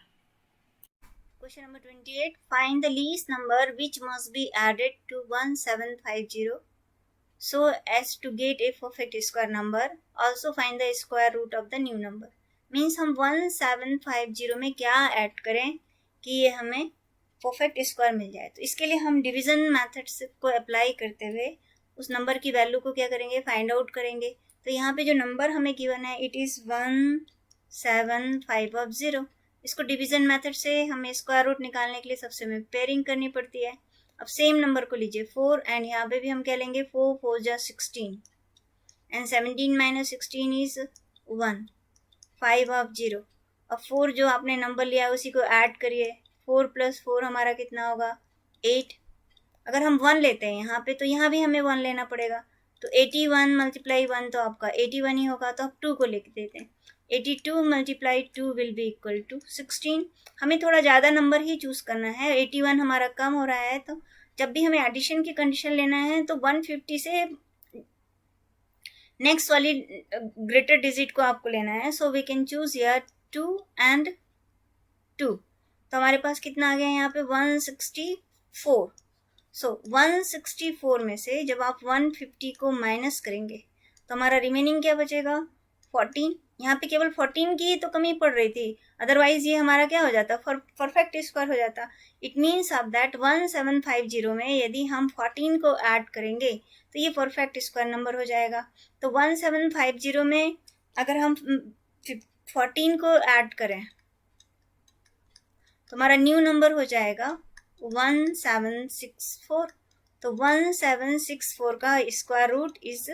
Question number 28. Find the least number which must be added to 1750 so as to get a perfect square number. Also find the square root of the new number. Means हम 1750 में क्या ऐड करें कि ये हमें परफेक्ट स्क्वायर मिल जाए. तो इसके लिए हम डिवीजन मेथड को अप्लाई करते हुए उस नंबर की वैल्यू को क्या करेंगे? फाइंड आउट करेंगे. तो यहाँ पे जो नंबर हमें गिवन है इट इज़ 1750. इसको डिवीजन मेथड से हमें स्क्वायर रूट निकालने के लिए सबसे हमें पेयरिंग करनी पड़ती है. अब सेम नंबर को लीजिए 4 एंड यहाँ पे भी हम क्या लेंगे? 4 4 जा 16 एंड 17 माइनस 16 इज 1 5 ऑफ 0. अब 4 जो आपने नंबर लिया उसी को ऐड करिए. 4 प्लस 4 हमारा कितना होगा? 8. अगर हम 1 लेते हैं यहाँ पे तो यहाँ भी हमें 1 लेना पड़ेगा. तो 81 मल्टीप्लाई 1 तो आपका 81 ही होगा, तो आप 2 को लिख देते हैं। 82 multiply 2 will be equal to 16। हमें थोड़ा ज़्यादा नंबर ही चूज करना है, 81 हमारा कम हो रहा है, तो जब भी हमें एडिशन की कंडीशन लेना है तो 150 से नेक्स्ट वाली ग्रेटर डिजिट को आपको लेना है। So we can choose here 2 and 2। तो हमारे पास कितना आ गया यहाँ पे 164। सो 164 में से जब आप 150 को माइनस करेंगे तो हमारा रिमेनिंग क्या बचेगा 14। यहाँ पे केवल 14 की तो कमी पड़ रही थी, अदरवाइज ये हमारा क्या हो जाता, परफेक्ट स्क्वायर हो जाता। इट मीन्स ऑफ दैट 1750 में यदि हम 14 को ऐड करेंगे तो ये परफेक्ट स्क्वायर नंबर हो जाएगा। तो 1750 में अगर हम 14 को ऐड करें तो हमारा न्यू नंबर हो जाएगा 1764। तो 1764 का स्क्वायर रूट इज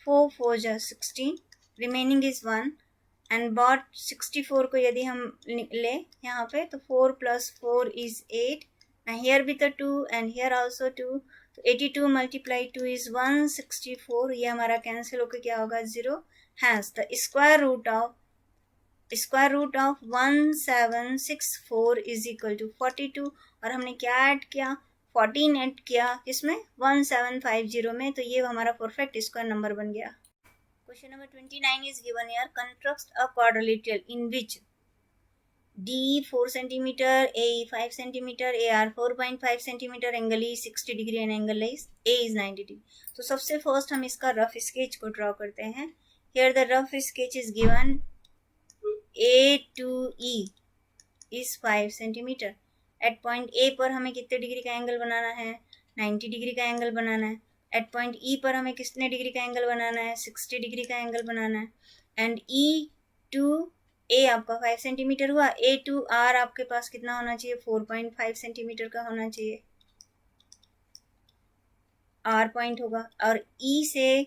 4 4 जा 16, रिमेनिंग इज 1 एंड बॉट 64 को यदि हम ले यहाँ पे तो 4 + 4 is 8 and here with 2 and here also 2। तो 82 मल्टीप्लाई 2 इज 164। ये हमारा कैंसिल होकर क्या होगा 0। Hence the square root of 1764 is equal to 42। और हमने क्या ऐड किया 14 ऐड किया इसमें 1750 में, तो ये हमारा परफेक्ट स्क्वायर नंबर बन गया। Question number 29 is given here. Construct a quadrilateral in which D 4 cm, AE 5 cm, AR 4.5 cm, angle E 60 degree and angle A is 90 degree. तो सबसे फर्स्ट हम इसका रफ स्केच को ड्रॉ करते हैं। Here the rough sketch is given. A to E is 5 cm. At point A पर हमें कितने डिग्री का एंगल बनाना है 90 डिग्री का एंगल बनाना है। एट पॉइंट ई पर हमें कितने डिग्री का एंगल बनाना है 60 डिग्री का एंगल बनाना है। एंड ई टू ए आपका 5 सेंटीमीटर हुआ, ए टू आर आपके पास कितना होना चाहिए 4.5 सेंटीमीटर का होना चाहिए, आर पॉइंट होगा। और ई से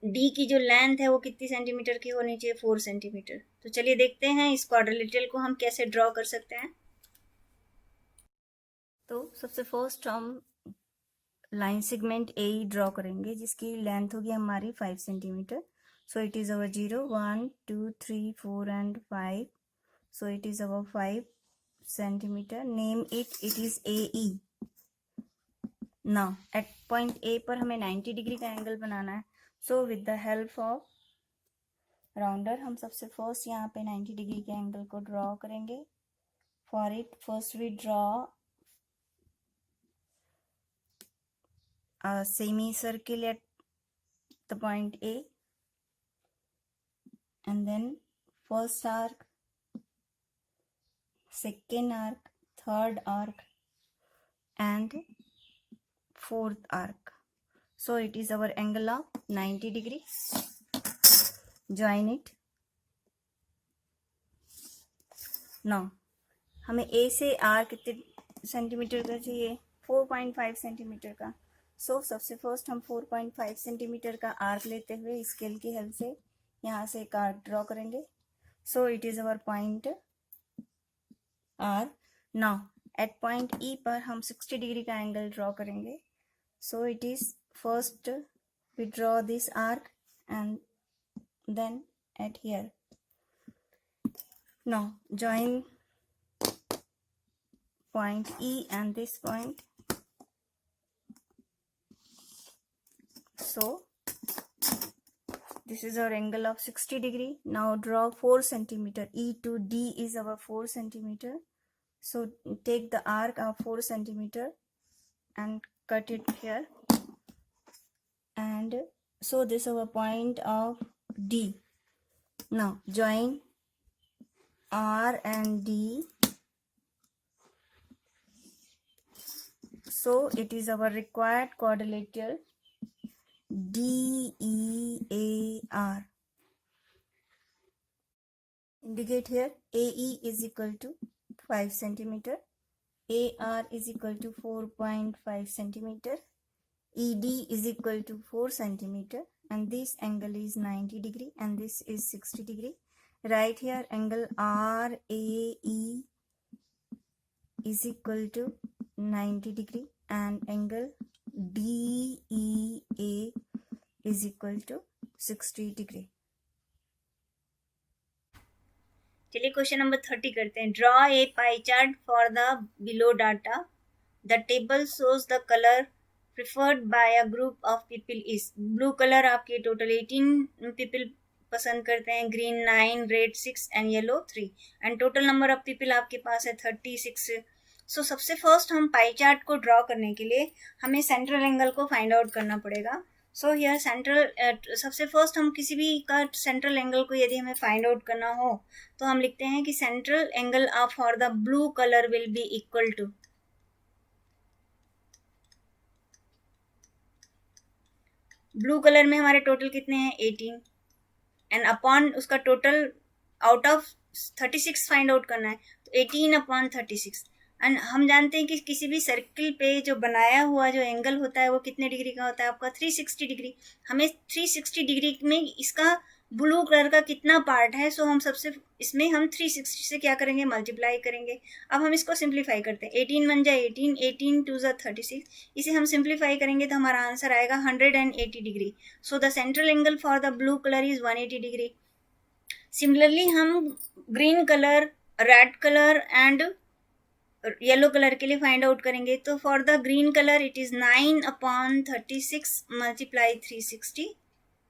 डी की जो लेंथ है वो कितनी सेंटीमीटर की होनी चाहिए 4 सेंटीमीटर। तो चलिए देखते हैं इस क्वाड्रिलेटरल को हम कैसे ड्रॉ कर सकते हैं। तो सबसे फर्स्ट हम लाइन सेगमेंट ए ड्रॉ करेंगे जिसकी लेंथ होगी हमारी 5 centimetre. So it is our 0 1 2 3 4 and 5। So it is our 5 centimetre. Name it is a E. Now at point A पर हमें 90 डिग्री का एंगल बनाना है। So with the help of rounder हम सबसे फर्स्ट यहाँ पे 90 डिग्री के एंगल को ड्रॉ करेंगे। For it first we draw a semicircle at the point A, and then first arc, second arc, third arc and fourth arc. So it is our angle of 90 degree. Join it. Now हमें A से R कितने सेंटीमीटर का चाहिए 4.5 सेंटीमीटर का। सो सबसे फर्स्ट हम 4.5 सेंटीमीटर का आर्क लेते हुए स्केल की हेल्प से यहाँ से एक आर्क ड्रॉ करेंगे। So it is our point R. Now at point E पर हम 60 डिग्री का एंगल ड्रॉ करेंगे। So it is first we draw this arc and then at here. Now join point E and this point. So this is our angle of 60 degree. Now draw 4 centimeter. E to D is our 4 centimeter. So take the arc of 4 centimeter and cut it here. And so this is our point of D. Now join R and D. So it is our required quadrilateral DEAR. Indicate here AE is equal to 5 centimeter, AR is equal to 4.5 centimeter, ED is equal to 4 centimeter, and this angle is 90 degree and this is 60 degree. Right here angle RAE is equal to 90 degree and angle DEA is equal to 60 degree. चलिए क्वेश्चन नंबर 30 करते हैं. Draw a pie chart for the below data. The table shows the colour preferred by a group of people is. Blue colour आपके टोटल 18 पीपल पसंद करते हैं, green 9, red 6 and yellow 3 and total number of people आपके पास है 36. सो सबसे फर्स्ट हम पाई चार्ट को ड्रॉ करने के लिए हमें सेंट्रल एंगल को फाइंड आउट करना पड़ेगा. सो यह सेंट्रल सबसे फर्स्ट हम किसी भी का सेंट्रल एंगल को यदि हमें फाइंड आउट करना हो तो हम लिखते हैं कि central angle of for the blue colour will be equal to, blue colour में हमारे टोटल कितने हैं 18 एंड अपॉन उसका total out of 36 find out करना है तो 18 अपॉन 36. एंड हम जानते हैं कि किसी भी सर्किल पे जो बनाया हुआ जो एंगल होता है वो कितने डिग्री का होता है आपका 360 डिग्री. हमें 360 डिग्री में इसका ब्लू कलर का कितना पार्ट है, सो हम सबसे इसमें हम 360 से क्या करेंगे मल्टीप्लाई करेंगे. अब हम इसको सिंप्लीफाई करते हैं. 18 बन जाए 18, 18 टू ज़ा 36. इसे हम सिंप्लीफाई करेंगे तो हमारा आंसर आएगा 180 degree. So the central angle for the blue colour is 180 degree. Similarly हम green colour, red colour and yellow colour के लिए फाइंड आउट करेंगे. तो for the green colour it is 9 upon 36 multiply 360.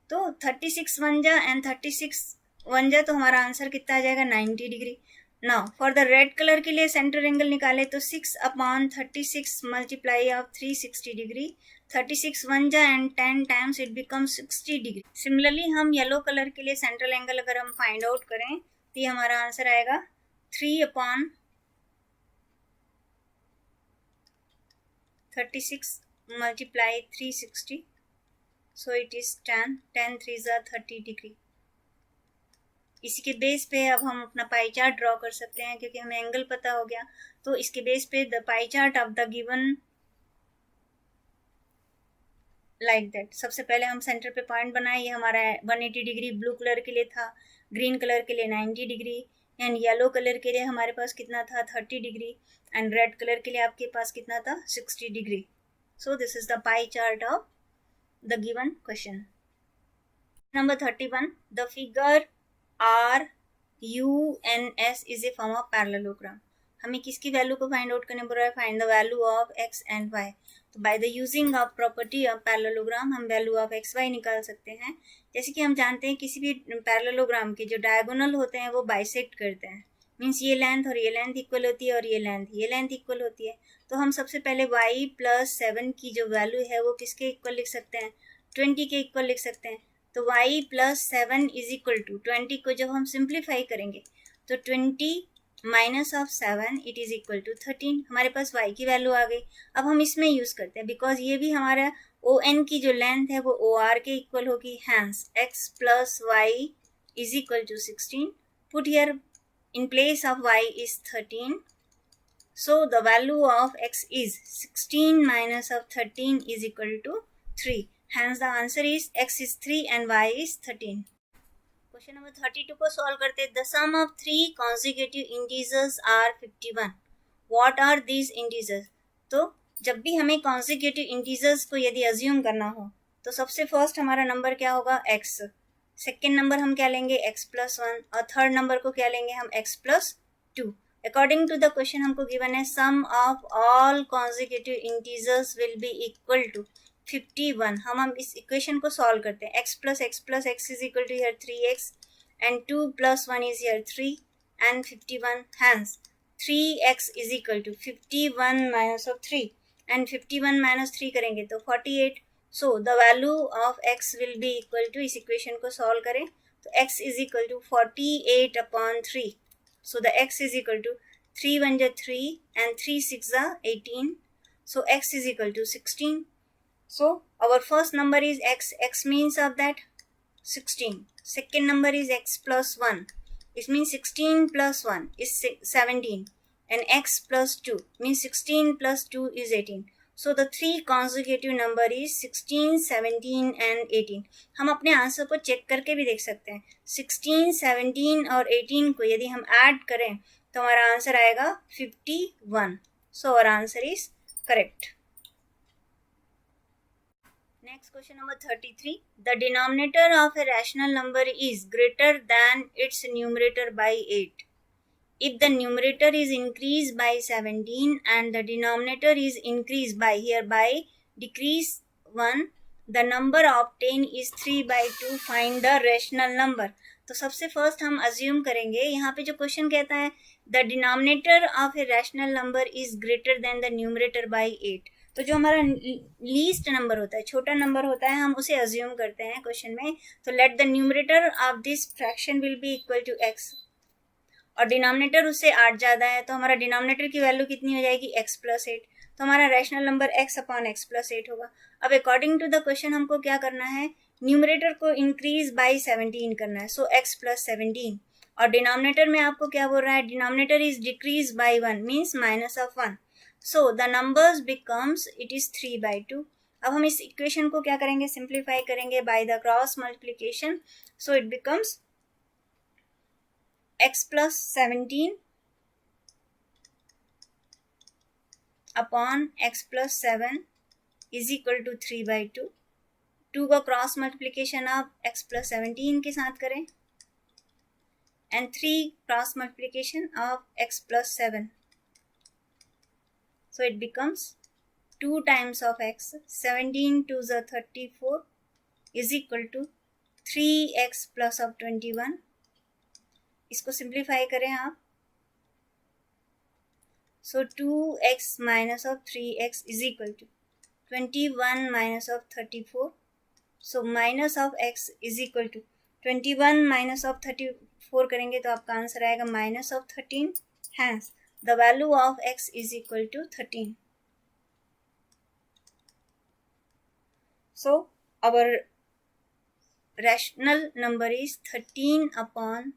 तो 36 वन जा एंड 36 वन जा तो हमारा आंसर कितना आ जाएगा 90 degree. Now for the red colour के लिए सेंटर एंगल निकाले तो 6 upon 36 multiply of 360 degree. 36 one जा and 10 times it become 60 degree. Similarly हम येलो कलर के लिए सेंट्रल एंगल अगर हम फाइंड आउट करें तो ये हमारा आंसर आएगा 3 upon 36 multiply 360, so it is 10 3s are 30 degree. इसी के बेस पे अब हम अपना पाई चार्ट ड्रॉ कर सकते हैं क्योंकि हमें एंगल पता हो गया. तो इसके बेस पे the pie chart of the given like that. सबसे पहले हम सेंटर पे पॉइंट बनाए. ये हमारा 180 डिग्री ब्लू कलर के लिए था, ग्रीन कलर के लिए 90 डिग्री एंड येलो कलर के लिए हमारे पास कितना था 30 डिग्री एंड रेड कलर के लिए आपके पास कितना था 60 degree. So this is the pie chart of the given question. Number 31. The figure RUNS is a form of parallelogram. हमें किसकी वैल्यू को फाइंड आउट करने पड़ रहा है, find the value of x and y. तो by the using of property of parallelogram हम वैल्यू ऑफ एक्स वाई निकाल सकते हैं. जैसे कि हम जानते हैं किसी भी पैरेललोग्राम के जो डायगोनल होते हैं वो बाइसेक्ट करते हैं. मीन्स ये लेंथ और ये लेंथ इक्वल होती है और ये लेंथ इक्वल होती है. तो हम सबसे पहले y प्लस 7 की जो वैल्यू है वो किसके इक्वल लिख सकते हैं, 20 के इक्वल लिख सकते हैं. तो y plus 7 is equal to 20 को जब हम सिंप्लीफाई करेंगे तो 20 minus of 7 it is equal to 13. हमारे पास y की वैल्यू आ गई. अब हम इसमें यूज करते हैं बिकॉज ये भी हमारा ON की जो लेंथ है वो OR के इक्वल होगी. Hence x plus Y is equal to 16. Put here in place of y is 13. So the value of x is 16 minus of 13 is equal to 3. Hence the answer is x is 3 and y is 13. Question number 32 को solve करते हैं. The sum of 3 consecutive integers are 51. What are these integers? तो जब भी हमें consecutive integers को यदि assume करना हो तो सबसे first हमारा नंबर क्या होगा x. सेकेंड नंबर हम क्या लेंगे x प्लस 1 और थर्ड नंबर को क्या लेंगे हम x plus 2. According to the question हमको गिवन है sum of all consecutive integers will be equal to 51. हम इस इक्वेशन को सॉल्व करते हैं. x plus x is equal to here 3x and 2 plus 1 is here 3 and 51. Hence 3x is equal to 51 minus of 3 and 51 minus 3 करेंगे तो 48. So the value of x will be equal to, इस इक्वेशन को सॉल्व करें तो x is equal to 48 upon 3. So the x is equal to 3 1 जा 3 and 3 6 जा 18. So x is equal to 16. So our first number is x. X means of that 16. Second number is x plus 1. It means 16 plus 1 is 17 and x plus 2 means 16 plus 2 is 18. So the three consecutive number is 16, 17 and 18. हम अपने आंसर को चेक करके भी देख सकते हैं. 16, 17 और 18 को यदि हम ऐड करें तो हमारा आंसर आएगा 51. So our answer is correct. Next question number 33. The denominator of a rational number is greater than its numerator by 8. If the numerator is increased by 17 and the denominator is increased by hereby decrease 1, the number obtained is 3/2. Find the rational number. तो सबसे फर्स्ट हम अज्यूम करेंगे, यहाँ पे जो क्वेश्चन कहता है the denominator of a rational number is greater than the numerator bye 8, तो जो हमारा लीस्ट नंबर होता है, छोटा नंबर होता है, हम उसे अज्यूम करते हैं क्वेश्चन में. तो let the numerator of this fraction will be equal to X, और डिनोमिनेटर उससे 8 ज़्यादा है, तो हमारा डिनोमिनेटर की वैल्यू कितनी हो जाएगी, x प्लस 8. तो हमारा rational number x upon x plus 8 होगा. अब अकॉर्डिंग टू द क्वेश्चन हमको क्या करना है, न्यूमरेटर को इंक्रीज बाय 17 करना है, सो x प्लस 17. और डिनोमिनेटर में आपको क्या बोल रहा है, denominator is decrease by 1 means minus of 1. So the numbers becomes it is 3/2. अब हम इस इक्वेशन को क्या करेंगे, सिंप्लीफाई करेंगे by the cross multiplication. So it becomes x plus 17 upon x plus 7 is equal to 3/2. 2 का क्रॉस मल्टीप्लीकेशन आप x plus 17 के साथ करें and 3 cross multiplication of x plus 7. So it becomes 2 times of x, 17 to the 34 is equal to 3x plus of 21. इसको सिंप्लीफाई करें आप, so 2x minus of 3x is equal to 21 minus of 34. So minus of x is equal to 21 minus of 34 करेंगे तो आपका आंसर आएगा minus of 13. Hence the value of x is equal to 13. So our rational number is 13 upon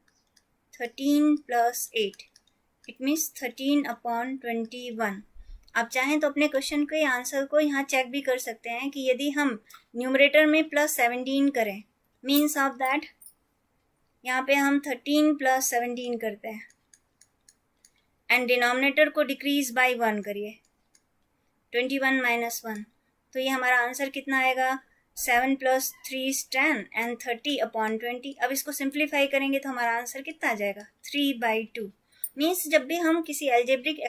13 plus 8. It means 13 upon 21. आप चाहें तो अपने क्वेश्चन के आंसर को यहाँ चेक भी कर सकते हैं कि यदि हम न्यूमरेटर में प्लस 17 करें, मीन्स ऑफ दैट यहाँ पे हम 13 प्लस 17 करते हैं एंड डिनोमिनेटर को डिक्रीज बाय 1 करिए, 21 माइनस 1, तो ये हमारा आंसर कितना आएगा, 7 plus 3 is 10 and 30 upon 20. अब इसको सिंप्लीफाई करेंगे तो हमारा आंसर कितना आ जाएगा, 3/2. मीन्स जब भी हम किसी एल्जेब्रिक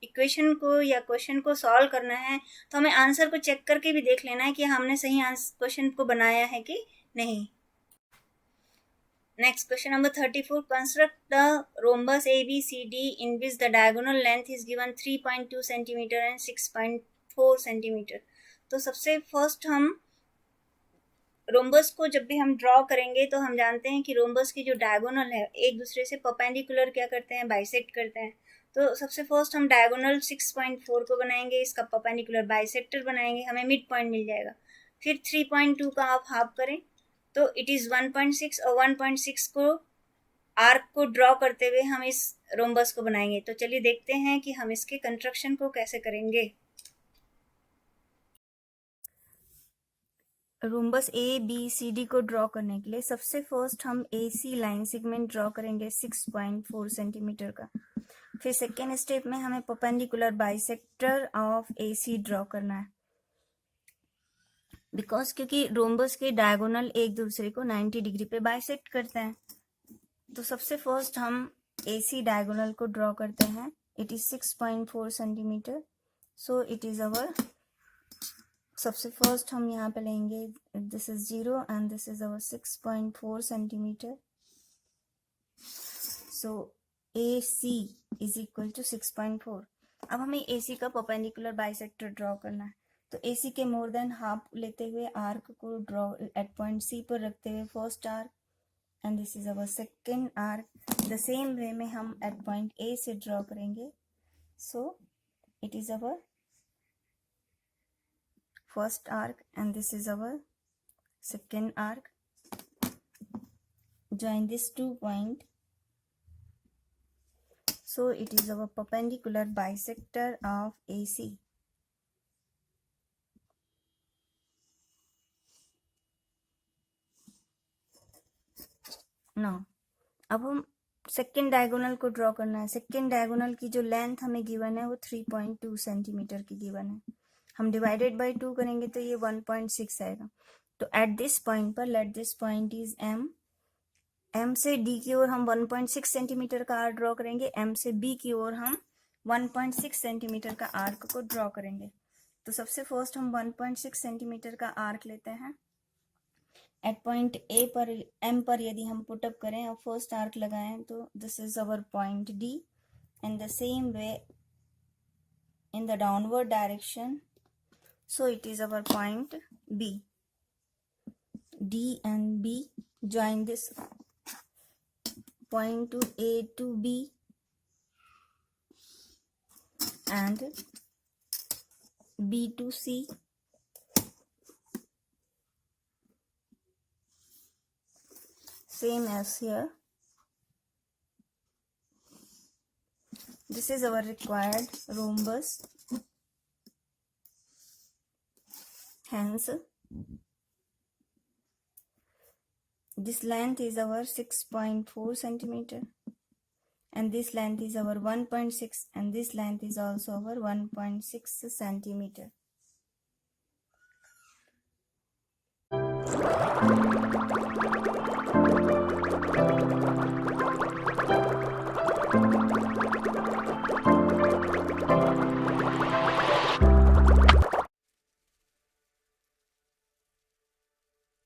इक्वेशन को या क्वेश्चन को सॉल्व करना है तो हमें आंसर को चेक करके भी देख लेना है कि हमने सही क्वेश्चन को बनाया है कि नहीं. Next question number 34. Construct the rhombus ABCD in which the diagonal length is given 3.2 cm and 6.4 cm. तो सबसे फर्स्ट हम रोम्बस को जब भी हम ड्रॉ करेंगे तो हम जानते हैं कि रोम्बस की जो डायगोनल है एक दूसरे से परपेंडिकुलर क्या करते हैं, बाइसेक्ट करते हैं. तो सबसे फर्स्ट हम डायगोनल 6.4 को बनाएंगे, इसका परपेंडिकुलर बाइसेक्टर बनाएंगे, हमें मिड पॉइंट मिल जाएगा. फिर 3.2 का आप हाफ करें तो इट इज़ 1.6 और 1.6 को आर्क को ड्रॉ करते हुए हम इस रोम्बस को बनाएंगे. तो चलिए देखते हैं कि हम इसके कंस्ट्रक्शन को कैसे करेंगे. रोम्बस ABCD को ड्रॉ करने के लिए सबसे फर्स्ट हम AC लाइन सेगमेंट ड्रॉ करेंगे 6.4 सेंटीमीटर का. फिर सेकेंड स्टेप में हमें perpendicular bisector of AC draw करना है, बिकॉज क्योंकि रोम्बस के डायगोनल एक दूसरे को 90 डिग्री पे बाइसेक्ट करते हैं. तो सबसे फर्स्ट हम AC डायगोनल को ड्रॉ करते हैं. It is 6.4 centimetre. So it is our, सबसे फर्स्ट हम यहाँ पे लेंगे, this is 0 and this is our 6.4 centimetre. So AC is equal to 6.4. अब हमें AC का परपेंडिकुलर बाइसेक्टर ड्रॉ करना है. तो AC के मोर देन हाफ लेते हुए आर्क को ड्रॉ एट पॉइंट C पर रखते हुए first arc and this is our second arc. The same way में हम एट पॉइंट A से ड्रॉ करेंगे. So it is our first arc and this is our second arc. Join this 2 point. So it is our perpendicular bisector of AC. Now अब हम सेकेंड डायगोनल को ड्रॉ करना है. सेकेंड डायगोनल की जो लेंथ हमें गिवन है वो 3.2 सेंटीमीटर की गिवन है. हम डिवाइडेड बाय 2 करेंगे तो ये 1.6 आएगा। तो एट दिस पॉइंट पर let this point is M, M से डी की ओर हम 1.6 सेंटीमीटर का आर्क ड्रॉ करेंगे, एम से बी की ओर हम 1.6 सेंटीमीटर का आर्क को ड्रॉ करेंगे। तो सबसे फर्स्ट हम 1.6 सेंटीमीटर का आर्क लेते हैं। एट पॉइंट ए पर, एम पर यदि हम पुटअप करें और फर्स्ट आर्क लगाएं तो this is our point D, and the same way in the downward direction, so it is our point B. D and B join this point to A to B and B to C, same as here. This is our required rhombus. Hence, this length is our 6.4 centimeter, and this length is our 1.6, and this length is also our 1.6 centimeter.